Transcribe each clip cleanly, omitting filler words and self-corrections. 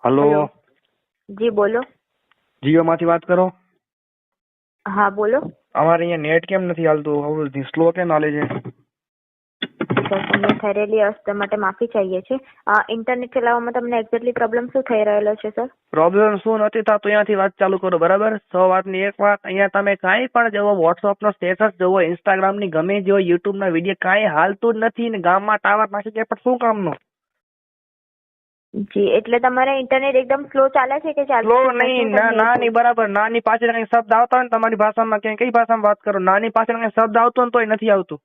Hello. Hello. જી બોલો. જીઓ માંથી વાત કરો. હા બોલો. અમારે અહીંયા નેટ કેમ નથી હાલતું? સ્લો કેમ હાલે છે? સર તમને થઈ રહેલી અસ્ત માટે માફી ચાહીએ છીએ. ઇન્ટરનેટ ચલાવવામાં તમને એક્ઝેક્ટલી પ્રોબ્લેમ શું થઈ રહેલો છે સર? પ્રોબ્લેમ શું નથી થતું અહીંયાથી વાત ચાલુ કરો, બરાબર? 100 વાતની એક વાત. અહીંયા તમે કાંઈ પણ જોવો, વોટ્સઅપ નો સ્ટેટસ જોવો, ઇન્સ્ટાગ્રામ ની ગમે જો યુટ્યુબ ના વિડીયો કાંઈ હાલતું જ નથી ને ગામમાં ટાવર નાખી દે પણ શું કામનું? જી એટલે તમારે ઇન્ટરનેટ એકદમ સ્લો ચાલે છે કે સ્લો ચાલતું નહીં, નથી? નાની બરાબર. નાની પાછળ કઈ શબ્દ આવતા હોય ને તમારી ભાષામાં, કઈ ભાષામાં વાત કરો, નાની પાછળ કઈ શબ્દ આવતો ને તોય નથી આવતું.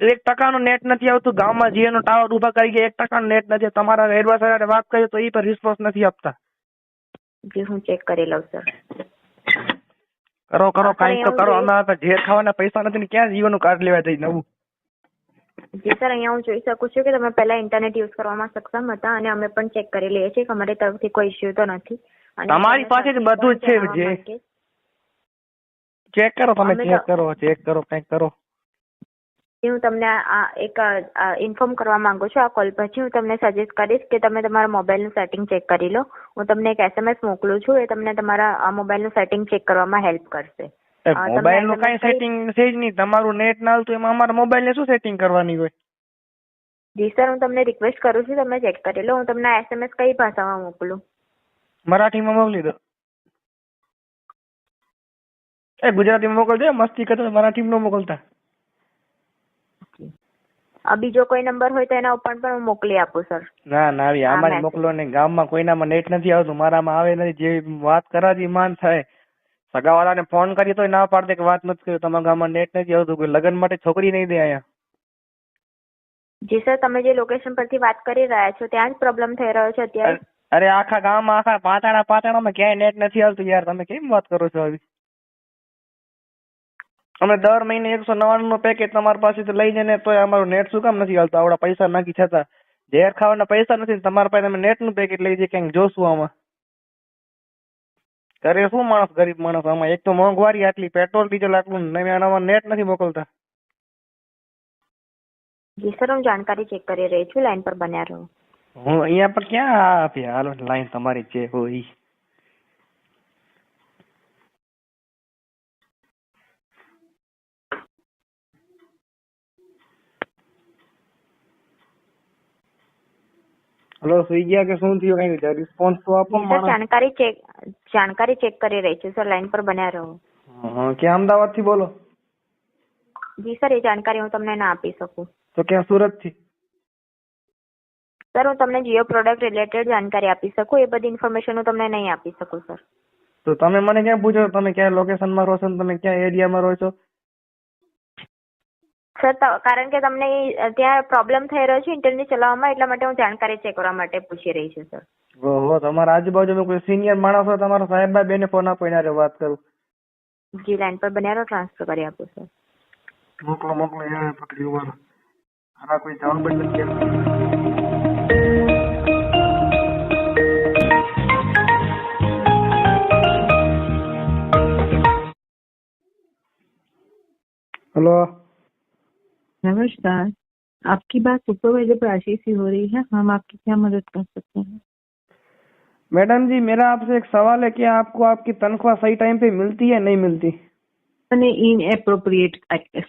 1% નેટ નથી આવતું. ગામમાં જીઓ નો ટાવર ઉભા કરી ગયા, 1% નેટ નથી. તમારા એડવાન્સ સાથે વાત કરીએ તો એ પર રિસ્પોન્સ નથી આપતા. જી હું ચેક કરી લઉં સર. કરો સર, કઈક તો અહીંયા કરો. હું અમે ઝેર ખાવાના પૈસા નથી ને ક્યાં જીવનનું કાર્ડ લેવા જઈ નવું? જી સર, અહીંયા હું જોઈ શકું છું કે તમે પહેલા ઇન્ટરનેટ યુઝ કરવામાં સક્ષમ હતા અને અમે પણ ચેક કરી લઈએ છીએ કે અમારી તરફથી કોઈ ઇસ્યુ તો નથી. અને તમારી પાસે જ બધું જ છે. જે ચેક કરો, તમે ચેક કરો કઈક કરો. હું તમને એક ઇન્ફોર્મ કરવા માંગુ છું. આ કોલ પછી હું તમને સજેસ્ટ કરીશ કે તમે તમારા મોબાઈલનું સેટિંગ ચેક કરી લો. હું તમને એક SMS મોકલું છું, એ તમને તમારા મોબાઈલનું સેટિંગ ચેક કરવામાં હેલ્પ કરશે. મોબાઈલ નું કઈ સેટિંગ છે જ નહીં. તમારું નેટ ના હાલતું એમાં અમારા મોબાઈલ ને શું સેટિંગ કરવાની હોય? જી સર, હું તમને રિક્વેસ્ટ કરું છું, તમે ચેક કરી લો. હું તમને SMS કઈ ભાષામાં મોકલું? મરાઠીમાં મોકલી દો. ગુજરાતીમાં મોકલજો. મસ્તી કરતો મરાઠીમાં ન મોકલતા. બીજો કોઈ નંબર હોય તો એના ઉપર પણ હું મોકલી આપું સર. ના આમાં મોકલો ને. ગામમાં કોઈનામાં નેટ નથી આવતું, મારામાં આવે નથી. જે વાત કરાતી માન થાય. સગાવાળાને ફોન કરી તો ના પાડતે કે વાત નથી કરી. તમારા ગામમાં નેટ નથી આવતું. કોઈ લગ્ન માટે છોકરી નહીં દે અહીંયા. જી સર, તમે જે લોકેશન પરથી વાત કરી રહ્યા છો ત્યાં જ પ્રોબ્લેમ થઈ રહ્યો છે અત્યારે? અરે આખા ગામમાં, આખા પાટાણામાં ક્યાંય નેટ નથી આવતું યાર. તમે કેમ વાત કરો છો આવી? અમે દર મહિને 199 નું પેકેજ તમારી પાસેથી લઈ જઈને તો અમારું નેટ શું કામ નથી હાલતું? આવડા પૈસા નાખી છતાં ઝેર ખાવાના પૈસા નથી. તમારા પાસે તમે નેટ નું પેકેજ લઈ જઈ ક્યાંક જોશું આમાં? કરે શું માણસ, ગરીબ માણસ આમાં? એક તો મોંઘવારી આટલી, પેટ્રોલ ડીઝલ આટલું, આમાં નેટ નથી મોકલતા. જી સર, હું જાણકારી ચેક કરી રહી છું. લાઈન પર બન્યા રહો. હું અહીંયા પર ક્યાં આપી? હાલો લાઈન તમારી જે હોય. હલો, સુઈ ગયા કે શું થયું? કઈ રિસ્પોન્સ તો આપો. સર, જાણકારી ચેક કરી રહી છું સર. લાઈન પર બન્યા રહો. ક્યાં અમદાવાદ થી બોલો? જી સર, એ જાણકારી હું તમને ના આપી શકું. તો ક્યાં સુરત થી? સર, હું તમને જીઓ પ્રોડક્ટ રિલેટેડ જાણકારી આપી શકું. એ બધી ઇન્ફોર્મેશન હું તમને નહીં આપી શકું સર. તો તમે મને ક્યાં પૂછો તમે ક્યાં લોકેશનમાં રહો છો, તમે ક્યાં એરિયામાં રહો છો? સર, કારણ કે તમને ત્યાં પ્રોબ્લેમ થઈ રહ્યો છે ઇન્ટરનેટ ચલાવવામાં, એટલા માટે હું જાણકારી ચેક કરવા માટે પૂછી રહી છું સર. ઓહો, તમારા આજુબાજુમાં કોઈ સિનિયર માણસ હોય, તમારા સાહેબ બેને ફોન આપો, એના વાત કરું. જી, લાઈન પર બન્યા રહો, ટ્રાન્સફર કરી આપું સર. મોકલો એ પકડી ઉપર. આના કોઈ જવાબ જ નથી. हेलो, नमस्कार। आपकी बात सुपरवाइजर प्राची से हो रही है। हम आपकी क्या मदद कर सकते हैं? मैडम जी, मेरा आपसे एक सवाल है कि आपको आपकी तनख्वाह सही टाइम पे मिलती है नहीं मिलती? इन एप्रोप्रिएट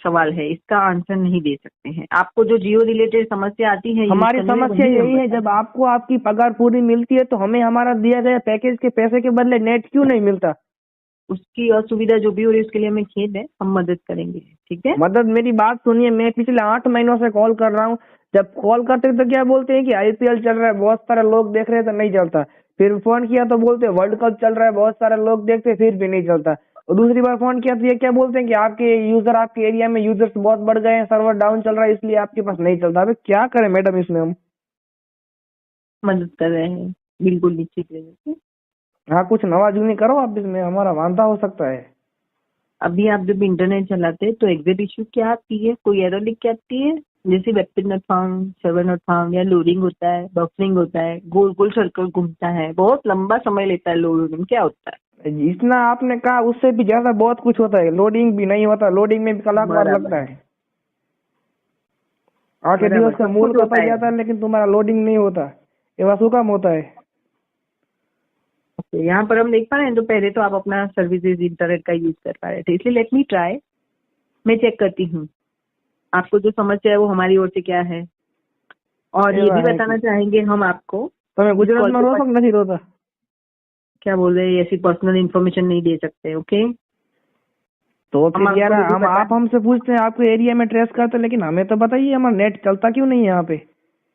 सवाल है, इसका आंसर नहीं दे सकते हैं। आपको जो जियो रिलेटेड समस्या आती है, हमारी समस्या यही है, जब आपको आपकी पगार पूरी मिलती है तो हमें हमारा दिया गया पैकेज के पैसे के बदले नेट क्यों नहीं मिलता? उसकी असुविधा जो भी हो रही है उसके लिए हमें खेद है, हम मदद करेंगे। ठीक है, मदद, मेरी बात सुनिए। मैं पिछले 8 महीनों से कॉल कर रहा हूँ। जब कॉल करते तो क्या बोलते हैं कि IPL चल रहा है, बहुत सारे लोग देख रहे हैं, तो नहीं चलता। फिर फोन किया तो बोलते हैं वर्ल्ड कप चल रहा है, बहुत सारे लोग देखते हैं, फिर भी नहीं चलता। और दूसरी बार फोन किया तो ये क्या बोलते हैं कि आपके एरिया में यूजर्स बहुत बढ़ गए हैं, सर्वर डाउन चल रहा है, इसलिए आपके पास नहीं चलता। अबे क्या करें मैडम इसमें हम? मदद कर रहे हैं, बिल्कुल निश्चित रूप से। हाँ, कुछ नवाजूनी करो आप इसमें, हमारा वांधा हो सकता है। अभी आप जब इंटरनेट चलाते हैं तो एग्जिट इश्यू क्या आती है? कोई एरर लिख के आती है, जैसे web page not found, server not found, या लोडिंग होता है, बफरिंग होता है, गोल गोल सर्कल घूमता है, बहुत लंबा समय लेता है लोडिंग, क्या होता है? इतना आपने कहा, उससे भी ज्यादा बहुत कुछ होता है। लोडिंग भी नहीं होता, लोडिंग में भी कलाक भर लगता है। 8 दिवस का मूल कटा जाता है लेकिन तुम्हारा लोडिंग नहीं होता। एवा शू काम होता है? ओके, यहाँ पर हम देख पा रहे हैं तो पहले तो आप अपना सर्विसेज इंटरनेट का यूज कर पा रहे थे, इसलिए लेट मी ट्राई, मैं चेक करती हूँ आपको जो समस्या है वो हमारी ओर से क्या है। और ये एवा भी है बताना कि चाहेंगे हम आपको તમે इस कॉल ગુજરાતમાં के રહો છો पास કે નથી रहता? क्या बोल रहे हैं, ऐसी पर्सनल इन्फॉर्मेशन नहीं दे सकते। ओके, तो हम फिर यार आपको ये भी हम आप हमसे पूछते हैं, आपके एरिया में ट्रेस करते हैं, लेकिन हमें तो बताइए हमारा नेट चलता क्यों नहीं है यहाँ पे?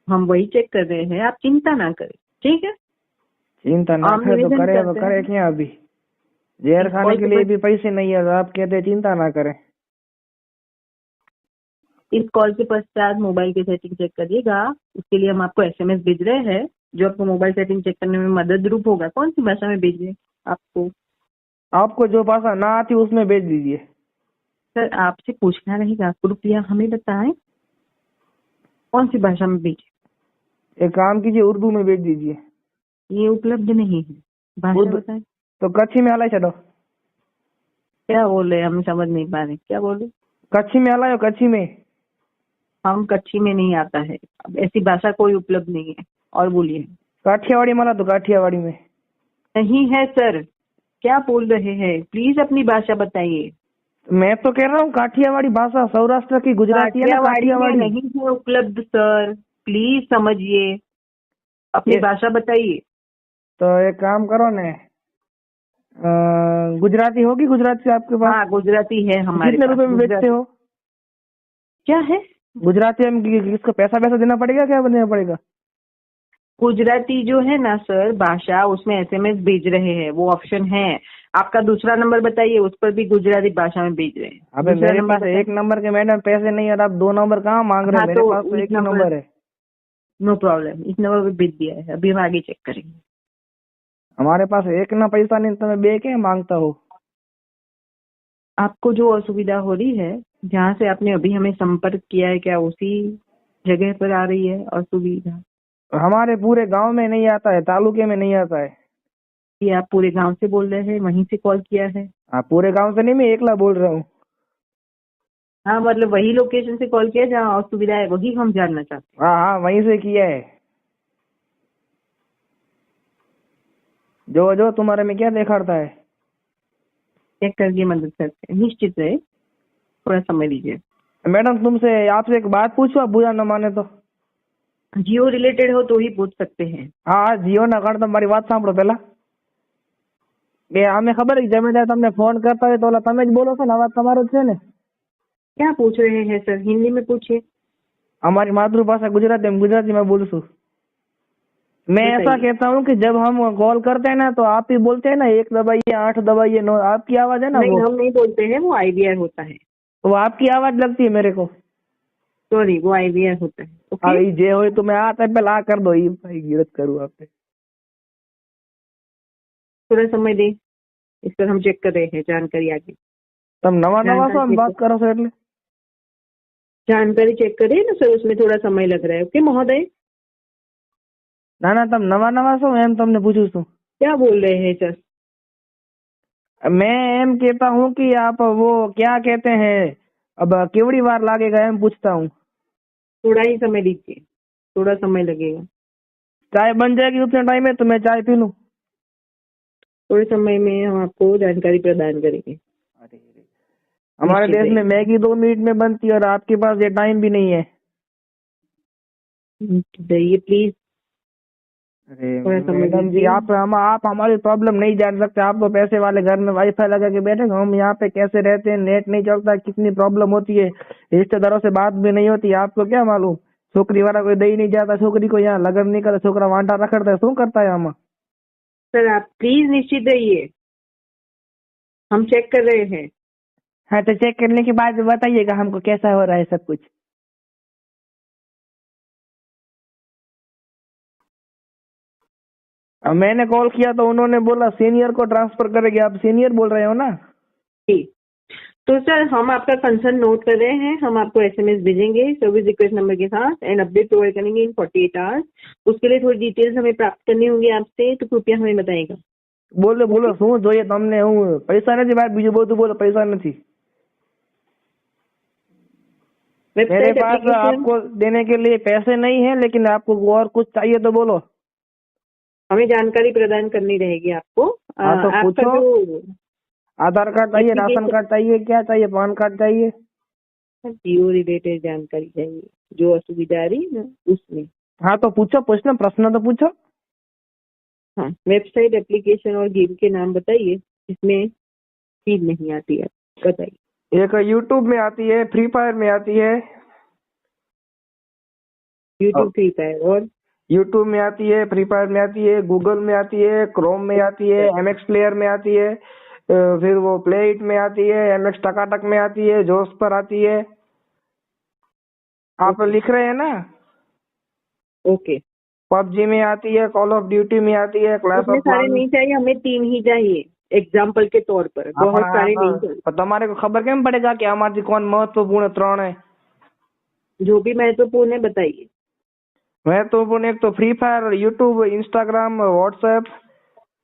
हम वही चेक कर रहे हैं, आप चिंता ना करें, ठीक है। चिंता ना हम करे तो निवेदन करे करते करे हैं क्या? अभी जहर इस खाने कॉल के के लिए पास, भी पैसे नहीं है, तो आप कहते हैं चिंता ना करें। इस कॉल के पश्चात मोबाइल की सेटिंग चेक करिएगा। उसके लिए हम आपको एसएमएस भेज रहे हैं जो आपको मोबाइल सेटिंग चेक करने में मदद रूप होगा। कौन सी भाषा में भेजिए आपको? आपको जो भाषा ना आती उसमें भेज दीजिए। सर आपसे पूछना रहेगा, कृपया हमें बताएं कौन सी भाषा में भेजे। एक काम कीजिए, उर्दू में भेज दीजिए। ये उपलब्ध नहीं है, भाषा उर्दू बताएं। तो कच्छी में हलाई छो। क्या बोल रहे हैं, हम समझ नहीं पा रहे, क्या बोल रहे? कच्छी में हलायो, कच्छी में। हम कच्छी में नहीं आता है, अब ऐसी भाषा कोई उपलब्ध नहीं है। और बोलिए। काठियावाड़ी मला तो काठियावाड़ी में। नहीं है सर, क्या बोल रहे हैं, प्लीज अपनी भाषा बताइए। मैं तो कह रहा हूँ काठियावाड़ी भाषा सौराष्ट्र की गुजराती है ना, काठियावाड़ी में काठियावाड़ी। नहीं है उपलब्ध सर, प्लीज समझिए, अपनी ये भाषा बताइए। तो एक काम करो ने, गुजराती होगी, गुजराती आपके पास? हाँ गुजराती है हमारे कितने पास, रुपए में बेचते गुजराती। हो? क्या है? गुजराती में इसको पैसा पैसा देना पड़ेगा, क्या देना पड़ेगा? गुजराती जो है ना सर भाषा, उसमें एसएमएस भेज रहे हैं, वो ऑप्शन है। आपका दूसरा नंबर बताइए, उस पर भी गुजराती भाषा में भेज रहे हैं। अबे दूसरा मेरे नंबर पास बताइए। एक नंबर के मैडम पैसे नहीं है, और आप 2 नंबर कहाँ मांग रहे हैं? हाँ मेरे तो पास तो इस एक ही नंबर, नंबर है। नो प्रॉब्लम, इस नंबर पे भेज दिया है, अभी हम आगे चेक करेंगे। हमारे पास एक ना पैसा नहीं, तो मैं बे के मांगता हूँ। आपको जो असुविधा हो रही है, जहाँ से आपने अभी हमें संपर्क किया है, क्या उसी जगह पर आ रही है असुविधा? हमारे पूरे गांव में नहीं आता है, तालुके में नहीं आता है। ये आप पूरे गांव से बोल रहे हैं, वहीं से कॉल किया है? हाँ, पूरे गांव से नहीं, मैं एकला बोल रहा हूँ। हाँ मतलब वही लोकेशन से कॉल किया जहाँ असुविधा है, वही हम जानना चाहते हाँ हाँ, वहीं से किया है। जो जो तुम्हारे में क्या दिखाता है? हैं। चेक करके मदद करते हैं, निश्चित है, थोड़ा समय दीजिए। मैडम तुमसे आपसे एक बात पूछो, आप बुरा न माने तो। जियो रिलेटेड हो तो ही पूछ सकते हैं। हाँ हाँ, જીઓ ના કારણ તમારી વાત સાંભળો પેલા કે અમે ખબર છે જમે ત્યારે તમને ફોન કરતા હોય તો ઓલા તમે જ બોલો છો ને, અવાજ તમારો જ છે ને? क्या पूछ रहे हैं सर, हिंदी में पूछिए। हमारी मातृभाषा गुजराती, हम गुजराती में बोलूँ। मैं ऐसा बताइए। कहता हूँ कि जब हम कॉल करते हैं ना, तो आप ही बोलते हैं ना 1 दबाइए 8 दबाइए 9, आपकी आवाज है ना नहीं वो, हम नहीं बोलते हैं, वो आईवीआर होता है। वो आपकी आवाज लगती है मेरे को। सॉरी, वो आईवीआर होता है। ओके, हाँ, ये जे हो तो मैं आता है पहले आ कर दो, ये भाई गिरत करूँ आप पे। थोड़ा समय दे, इस पर हम चेक कर रहे हैं जानकारी आगे। तब नवा नवा जानकारी सो हम चेक बात करो सर, એટલે जानकारी चेक करें ना सर, उसमें थोड़ा समय लग रहा है। ओके महोदय, ના ના, તમ નવા નવા છો એમ તમને પૂછું છું। क्या बोल रहे हैं सर? मैं एम कहता हूँ कि आप वो क्या कहते हैं, अब केवड़ी बार लागेगा एम पूछता हूँ। थोड़ा ही समय दीजिए, थोड़ा समय लगेगा। चाय बन जाएगी उतने टाइम में, तो मैं चाय पी लूँ। थोड़े समय में हम आपको जानकारी प्रदान करेंगे। हमारे निश्चित देश में मैगी 2 मिनट में बनती है, और आपके पास ये टाइम भी नहीं है। रहिए प्लीज, अरे थोड़ा समय मैडम जी, दीजिए। आप हमारी प्रॉब्लम नहीं जान सकते। आप तो पैसे वाले घर में वाईफाई लगा के बैठे, हम यहाँ पे कैसे रहते हैं, नेट नहीं चलता, कितनी प्रॉब्लम होती है, रिश्तेदारों से बात भी नहीं होती। आपको क्या मालूम, छोकरी वाला कोई दे ही नहीं जाता छोकरी को, यहाँ लगन नहीं करता, छोकरा वांटा रखता है, शू करता है हम। सर आप प्लीज निश्चित रहिए, हम चेक कर रहे हैं। हाँ, तो चेक करने के बाद बताइएगा हमको कैसा हो रहा है सब कुछ। अब मैंने कॉल किया तो उन्होंने बोला सीनियर को ट्रांसफर करेंगे। आप सीनियर बोल रहे हो ना? जी, तो सर हम आपका कंसर्न नोट कर रहे हैं, हम आपको एसएमएस भेजेंगे सर्विस रिक्वेस्ट नंबर के साथ एंड अपडेट प्रोवाइड करेंगे इन 48 आवर्स। उसके लिए थोड़ी डिटेल्स हमें प्राप्त करनी होंगी आपसे, तो कृपया हमें बताइएगा। बोलो बोलो, શું જોઈએ તમને? હું પૈસા નથી ભાઈ, बीजू બધું बोलो, पैसा नहीं। मेरे वेबसाइट पास एप्लीकेशन, आपको देने के लिए पैसे नहीं है, लेकिन आपको और कुछ चाहिए तो बोलो। हमें जानकारी प्रदान करनी रहेगी आपको। हाँ तो आपका पूछो। जो आधार कार्ड चाहिए, राशन कार्ड चाहिए, क्या चाहिए, पैन कार्ड चाहिए? जियो रिलेटेड जानकारी चाहिए, जो असुविधा आ रही है ना उसमें। हाँ तो पूछो, पूछना, प्रश्न तो पूछो। हाँ, वेबसाइट, एप्लीकेशन और गेम के नाम बताइए जिसमें फीड नहीं आती है, बताइए। एक यूट्यूब में आती है, फ्री फायर में आती है। यूट्यूब, फ्री फायर और यूट्यूब में आती है, फ्री फायर में आती है, गूगल में आती है, क्रोम में आती है, एमएक्स प्लेयर में आती है, फिर वो प्ले इट में आती है, एमएक्स टकाटक में आती है, जोश पर आती है। आप लिख रहे हैं ना? ओके। पबजी में आती है, कॉल ऑफ ड्यूटी में आती है, क्लैश इतने ऑफ सारे क्लैंस। नहीं चाहिए, हमें 3 ही चाहिए एग्जाम्पल के तौर पर, बहुत सारे नहीं चाहिए। તમારે ખબર કેમ પડેगा कि આમાંથી कौन महत्वपूर्ण 3 है? जो भी महत्वपूर्ण है बताइए। महत्वपूर्ण एक तो free fire, YouTube, Instagram, WhatsApp,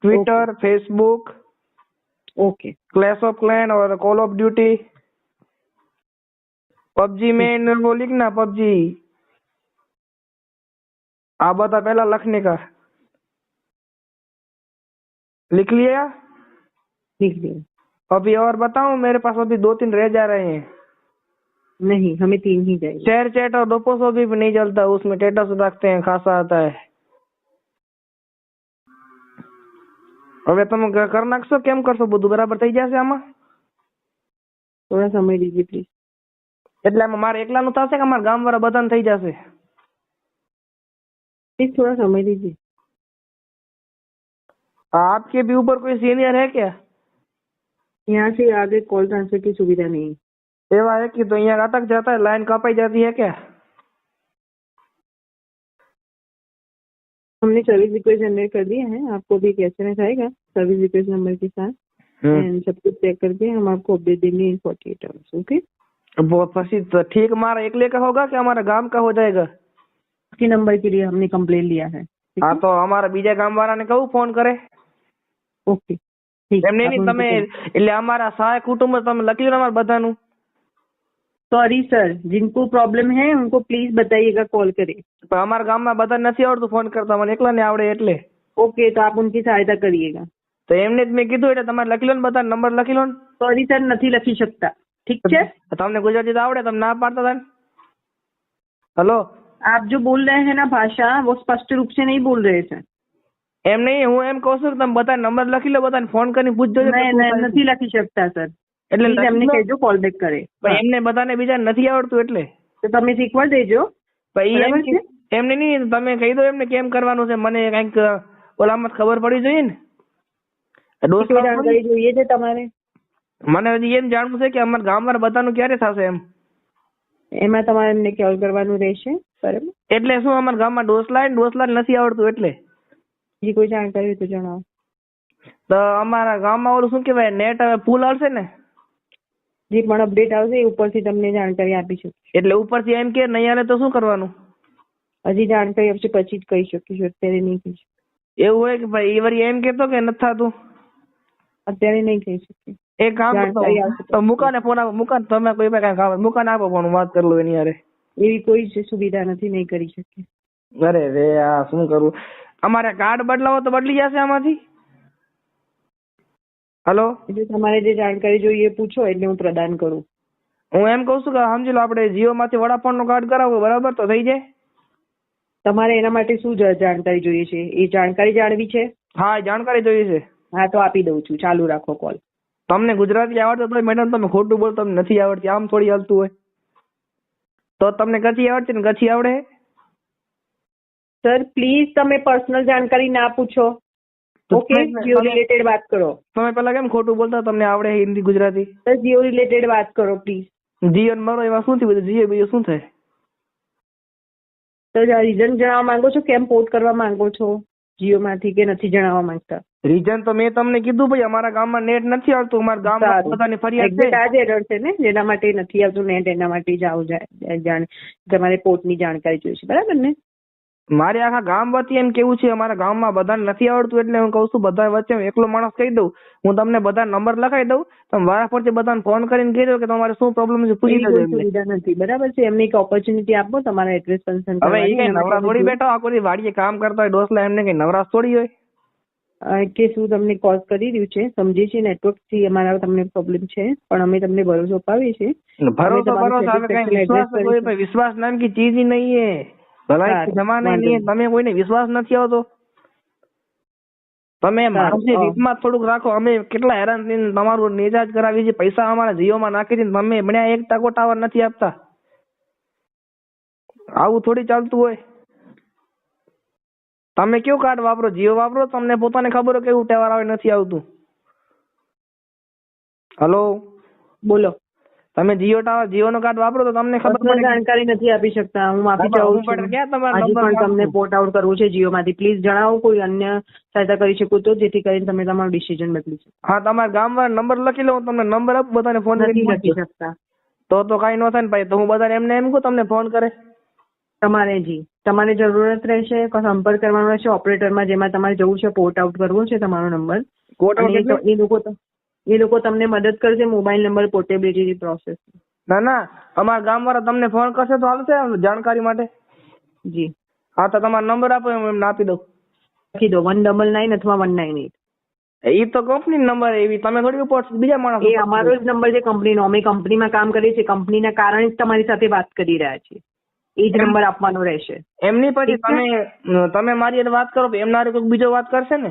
Twitter, Facebook, okay. Clash of clan और कॉल ऑफ ड्यूटी। पबजी में वो लिखना, पबजी। आप बता पहला लिखने का। लिख लिया? लिख लिया। अभी और बताऊं? मेरे पास अभी 2-3 रह जा रहे हैं। नहीं, हमें 3 ही चाहिए। शेयर चैट और दोपोसो भी नहीं चलता, उसमें स्टेटस रखते हैं, खासा आता है। હવે તમે કરી નાખશો? કેમ કરશો? બધું બરાબર થઈ જશે આમાં? थोड़ा समय दीजिए प्लीज। એટલે આમાં મારે એકલાનું થશે કે મારા ગામવાળા બધાને થઈ જશે? प्लीज थोड़ा समय दीजिए। आपके भी ऊपर कोई सीनियर है क्या? यहाँ से आगे कॉल ट्रांसफर की सुविधा नहीं है। एवा है कि तो यहाँ अटक जाता है, लाइन कपाई जाती है क्या? हमने सर्विस रिक्वेस्ट जनरेट कर दिया है, आपको भी एक SMS आएगा सर्विस रिक्वेस्ट नंबर के साथ, एंड सब कुछ चेक करके हम आपको अपडेट देंगे इन 48 आवर्स। ओके। वो फंसी तो ठीक, हमारा एकले का होगा कि हमारा गांव का हो जाएगा? उसके नंबर के लिए हमने कंप्लेन लिया है। ठीक हाँ है? तो हमारा बीजा गाम वाला ने कहूँ फोन करे। ओके, ठीक है। એમને નહીં, તમે એટલે અમારા સહાય કુટુંબ તમે લખી લો અમારા બધાનું। सॉरी सर, जिनको प्रॉब्लम है उनको प्लीज बताइएगा, कॉल करें। પણ અમારા ગામમાં બધા નથી આવડતું ફોન કરતા, મને એકલા ને આવડે એટલે। ओके, तो आप उनकी सहायता करिएगा। તો એમને જ મેં કીધું એટલે તમારે લખી લો ને, બધા નંબર લખી લો ને। सॉरी सर, નથી લખી શકતા। ठीक है? તમને ગુજરાતી તો આવડે, તમે ના પાડતા હતા ને? હેલો, आप जो बोल रहे हैं ना भाषा, वो स्पष्ट रूप से नहीं बोल रहे सर। એમ નહીં, હું એમ કહું છું કે તમે બધા નંબર લખી લો, બધાને ફોન કરીને પૂછજો કે नहीं શું नहीं, થાય છે। નથી લખી શકતા સર। એટલે પ્લીઝ લખી એમને લો। કહેજો કોલ બેક કરે। પણ એમને બધાને બીજા નથી આવડતું એટલે। તો તમે શીખવા દેજો। પણ ઈ બરાબર છે? એમને નહીં, તમે કહી દો એમને કેમ કરવાનું છે, મને કંઈક ઓલામાં ખબર પડી જોઈએ ને। ડોસ કોઈ જાણકારી જોઈએ છે તમારે? મને હજી એમ જાણવું છે કે અમારા ગામમાં બધાનું ક્યારે થશે એમ। એમાં તમારે એમને કોલ કરવાનું રહેશે। બરાબર? એટલે શું, અમારા ગામમાં ડોસલા નથી આવડતું એટલે। બીજી કોઈ જાણકારી હોય તો જણાવો। તો અમારા ગામમાં ઓલું શું કહેવાય, નેટ હવે ફૂલ આવશે ને, જે પણ અપડેટ આવશે એ ઉપરથી તમને જાણકારી આપી શકીશ। એટલે ઉપરથી એમ કે નહીં આવે તો શું કરવાનું? હજી જાણકારી આપશે પછી જ કહી શકીશું, અત્યારે નહીં કહી શકીએ। એવું હોય કે ભાઈ એ વળી એમ કહેતો કે નથી થતું? અત્યારે નહીં કહી શકીએ। એક કામ જાણકારી આવશે કરતો, મુકાને ફોન આપો, મુકાન તમે કોઈ પાસે કાંઈ કામ મુકાને આપો ફોન, હું વાત કરી લઉં એની હારે। એવી કોઈ જ સુવિધા નથી, નહીં કરી શકીએ। અરે રે, આ શું કરું? અમારે કાર્ડ બદલાવો તો બદલી જશે આમાંથી? હેલો, એટલે તમારે જે જાણકારી જોઈએ એ પૂછો એટલે હું પ્રદાન કરું। હું એમ કહું છું કે સમજી લો આપણે જીઓ માંથી વડાફોનનું કાર્ડ કરાવવું, બરાબર? તો થઈ જાય? તમારે એના માટે શું જાણકારી જોઈએ છે એ જાણકારી જાણવી છે? હા, એ જાણકારી જોઈએ છે। હા, તો આપી દઉં છું, ચાલુ રાખો કોલ। તમને ગુજરાતી આવડતું હોય મેડમ, તમે ખોટું બોલો, તમને નથી આવડતી, આમ થોડી હાલતું હોય। તો તમને કચ્છી આવડતી ને કચ્છી આવડે? સર પ્લીઝ તમે પર્સનલ જાણકારી ના પૂછો। તો ઓકે, જીઓ રિલેટેડ વાત કરો। તમે પેલા કેમ ખોટું બોલતા? તમને આવડે હિન્દી ગુજરાતી? સર જીઓ રિલેટેડ વાત કરો પ્લીઝ। જીઓ ને મારો એમાં શું થયું? બધું જીઓ બીજું શું થાય? સર રીઝન જણાવવા માંગો છો? કેમ પોર્ટ કરવા માંગો છો જીઓ માંથી, કે નથી જણાવવા માંગતા? રીઝન તો મેં તમને કીધું ભાઈ, અમારા ગામમાં નેટ નથી આવતું, અમારા ગામમાં બધાની ફરિયાદ છે। એક્ઝેક્ટ આ જ એરર છે ને જેના માટે નથી આવતું નેટ, એના માટે જ તમારે પોર્ટની જાણકારી જોઈશે, બરાબર ને? મારે આખા ગામ વતી એમ કેવું છે, અમારા ગામમાં બધાને નથી આવડતું એટલે હું કહું છું બધા વચ્ચે હું એકલો માણસ કહી દઉં, હું તમને બધા નંબર લખાઈ દઉં, તમે વારા ફરતી બધાને ફોન કરીને કહેજો કે તમારે શું પ્રોબ્લેમ છે પૂછી એવી લેજો કોઈ એમને. સુવિધા નથી, બરાબર છે. એમને એક ઓપોર્ચ્યુનિટી આપો તમારા એડ્રેસ કન્સર્ન હવે એ કઈ નવરા થોડી બેઠા આખો દી વાડીએ કામ કરતા હોય ડોસલા, એમને કઈ નવરાશ થોડી હોય. કે શું તમને કોલ કરી રહ્યું છે, સમજીએ છીએ નેટવર્ક થી અમારા તમને પ્રોબ્લેમ છે, પણ અમે તમને ભરોસો અપાવીએ છીએ. ભરોસો હવે કઈ વિશ્વાસ કોઈ ભાઈ વિશ્વાસ નામ की चीज ही नहीं है, भलाई जमाने नहीं है. તમે કોઈને વિશ્વાસ નથી આવતો, તમે માણસની રીતમાં થોડુંક રાખો. અમે કેટલા હેરાન થઈને તમારું રિચાર્જ કરાવી છે, પૈસા અમારા જીઓ માં નાખી દીધા, તમે બન્યા 1 ટકો ટાવર નથી આપતા. આવું થોડી ચાલતું હોય. તમે કયું કાર્ડ વાપરો, જીઓ વાપરો, તમને પોતાને ખબર હોય કેવું ટાવર આવે નથી આવતું. હલો બોલો. તમે જીઓ નો કાર્ડ વાપરો તો તમને ખબર પડે. જાણકારી નથી આપી શકતા, હું માફી ચાહું છું. હજી પણ તમને પોર્ટ આઉટ કરવું છે જીઓ માંથી, પ્લીઝ જણાવો કોઈ અન્ય સહાયતા કરી શકું તો, જેથી કરીને તમે તમારું ડિસિઝન બદલી શકો. હા, તમારા ગામવાળા નંબર લખી લો, તમને નંબર આપું, બધાને ફોન નથી લખી શકતા તો કઈ ન થાય ને ભાઈ. તો હું બધાને એમને એમ કહું તમને ફોન કરે. તમારે જરૂરત રહેશે સંપર્ક કરવાનો રહેશે ઓપરેટરમાં, જેમાં તમારે જવું છે, પોર્ટ આઉટ કરવો છે તમારો નંબર. એ લોકો તમને મદદ કરશે મોબાઈલ નંબર પોર્ટેબિલિટી પ્રોસેસ. ના, અમારા ગામવાળા તમને ફોન કરશે તો હાલશે જાણકારી માટે. જી હા, તો તમારો નંબર આપો, એમને આપી દઉં. લખી દો 199 અથવા 198. એ તો કંપની નંબર, એવી તમે થોડી ઉપર બીજા માણસ. એ અમારો જ નંબર છે કંપનીનો, અમે કંપનીમાં કામ કરીએ છીએ, કંપનીના કારણે જ તમારી સાથે વાત કરી રહ્યા છીએ. એ જ નંબર આપવાનો રહેશે. એમની પછી તમે મારી વાત કરો, એમના કોઈ બીજો વાત કરશે ને.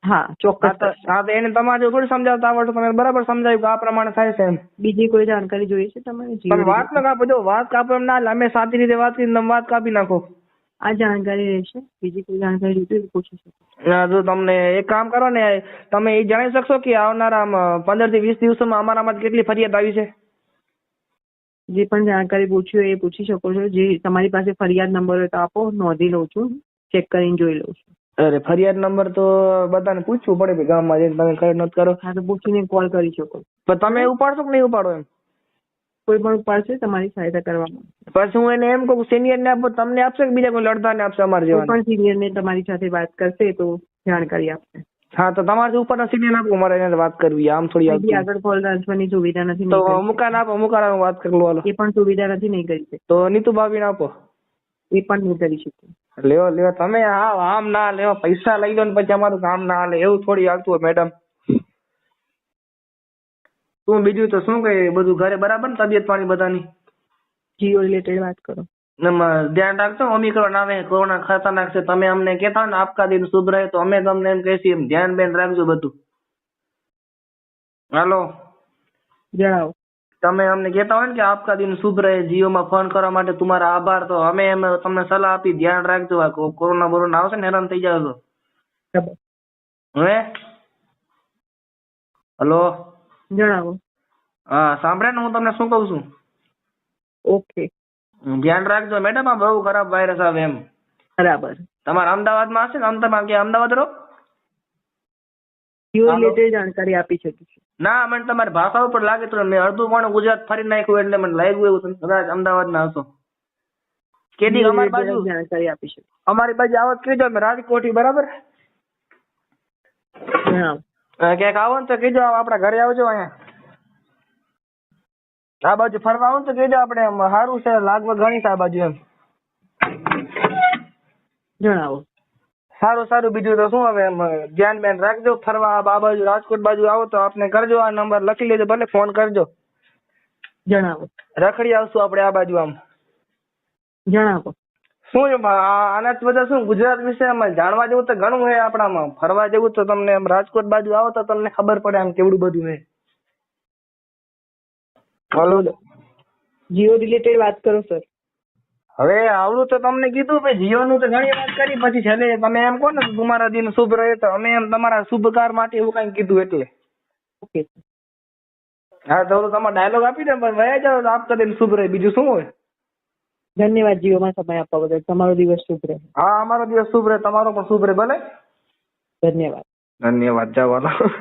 હા, ચોક્કસ. હા, તો એને તમારે થોડી સમજાવતા આવડતું, તમે બરાબર સમજાવ્યું કે આ પ્રમાણે થાય છે એમ. બીજી કોઈ જાણકારી જોઈએ છે તમારે? તમે વાત ન કાપો, જો વાત કાપો એમ ના, અમે સાચી રીતે વાત કરીને તમે વાત કાપી નાખો. આ જાણકારી રહેશે, બીજી કોઈ જાણકારી જોઈતી હોય પૂછી શકો. જો તમને એક કામ કરો ને, તમે એ જણાવી શકશો કે આવનારા 15 થી 20 દિવસોમાં અમારામાં કેટલી ફરિયાદ આવી છે? જે પણ જાણકારી પૂછ્યું એ પૂછી શકો છો. જે તમારી પાસે ફરિયાદ નંબર હોય તો આપો, નોંધી લઉં છું, ચેક કરીને જોઈ લઉં છું. અરે ફરિયાદ નંબર તો બધાને પૂછવું પડે ગામમાં જઈને, તમે કઈ નથી કરો. હા, તો પૂછીને કોલ કરી શકો. પણ તમે ઉપાડશો કે નહીં ઉપાડો એમ? કોઈ પણ ઉપાડશે તમારી સહાયતા કરવામાં. પછી હું એને એમ કહું સિનિયર ને આપો, તમને આપશે કે બીજા કોઈ લડતા ને આપશે? અમારે જેવા કોઈ પણ સિનિયર ને તમારી સાથે વાત કરશે તો જાણકારી આપશે. હા, તો તમારા ઉપરના સિનિયર આપો, મારે એને વાત કરવી. આમ થોડી આગળ કોલ ટ્રાન્સફર ની સુવિધા નથી, તો મુકાન આપો, મુકાન વાત કરી લો. એ પણ સુવિધા નથી, નહીં કરી શકે. તો નીતુ ભાભી ને આપો, એ પણ નહીં કરી શકે. લેવો તમે. હા, આમ ના લેવો, પૈસા લઈ લો ને પછી અમારું કામ ના હાલે, એવું થોડી આવતું હોય મેડમ. શું બીજું તો શું કઈ બધું ઘરે બરાબર ને, તબિયત પાણી બધાની? જીઓ રિલેટેડ વાત કરો. ધ્યાન રાખજો, ઓમિક્રોન આવે, કોરોના ખતરનાક છે. તમે અમને કહેતા હોય ને આપકા દિન શુભ રહે, તો અમે તમને એમ કહીશું, એમ ધ્યાન બેન રાખજો બધું. હાલો, જણાવો. તમે અમને કહેતા હોય ને કે આપકા દિન શુભ રહે, જીઓ માં ફોન કરવા માટે તમારા આભાર, તો અમે એમ તમને સલાહ આપી, ધ્યાન રાખજો. આ કોરોના બોરોના આવશે ને, હેરાન થઈ જાવ તો. હવે હલો, જણાવો. હા, સાંભળે ને હું તમને શું કઉ છું? ઓકે, ધ્યાન રાખજો મેડમ, આ બહુ ખરાબ વાયરસ આવે એમ. બરાબર. તમારા અમદાવાદમાં હશે ને? અમદાવાદ રહો? જીઓ રિલેટેડ જાણકારી આપી શકું છું. ના, મને તમારી ભાષા ઉપર લાગે તો મેં અડધું પણ ગુજરાત ફરી નાખ્યું એટલે મને લાગ્યું એવું કદાચ અમદાવાદ ના હશો. કેદી અમારી બાજુ જાણકારી આપી શકું. અમારી બાજુ આવો કીધો, અમે રાજકોટ બરાબર. ક્યાંક આવો ને તો કીધો, આપડા ઘરે આવજો. અહીંયા આ બાજુ ફરવા આવો ને તો કીધો, આપડે સારું છે, લાગવગ ઘણી છે આ બાજુ એમ. જણાવો. સારું. બીજું તો શું, હવે એમ ધ્યાન બેન રાખજો. ફરવા આ બાજુ રાજકોટ બાજુ આવો તો આપને કરજો, આ નંબર લખી લેજો, ભલે ફોન કરજો. જણાવો. રખડી આવશું આપડે આ બાજુ. આમ જણાવો. શું આના બધા શું ગુજરાત વિશે જાણવા જેવું તો ઘણું છે આપણામાં, ફરવા જેવું તો તમને રાજકોટ બાજુ આવો તો તમને ખબર પડે આમ કેવડું બધું છે. હલો, જીઓ રિલેટેડ વાત કરો સર. હવે આવડું તો તમને કીધું ભાઈ, જીઓ નું તો ઘણી વાત કરી, પછી છેલ્લે તમે એમ કહો ને તમારા દિન શુભ રહે, તો અમે એમ તમારા શુભકાર માટે એવું કઈ કીધું એટલે. ઓકે. હા, તો તમારે ડાયલોગ આપી દે, પણ વયા જાવ તો આપકા દિન શુભ રહે, બીજું શું હોય. ધન્યવાદ જીઓમાં સમય આપવા બદલ. તમારો દિવસ શુભ રહે. હા, અમારો દિવસ શુભ રહે, તમારો પણ શુભ રહે. ભલે, ધન્યવાદ. જવાના.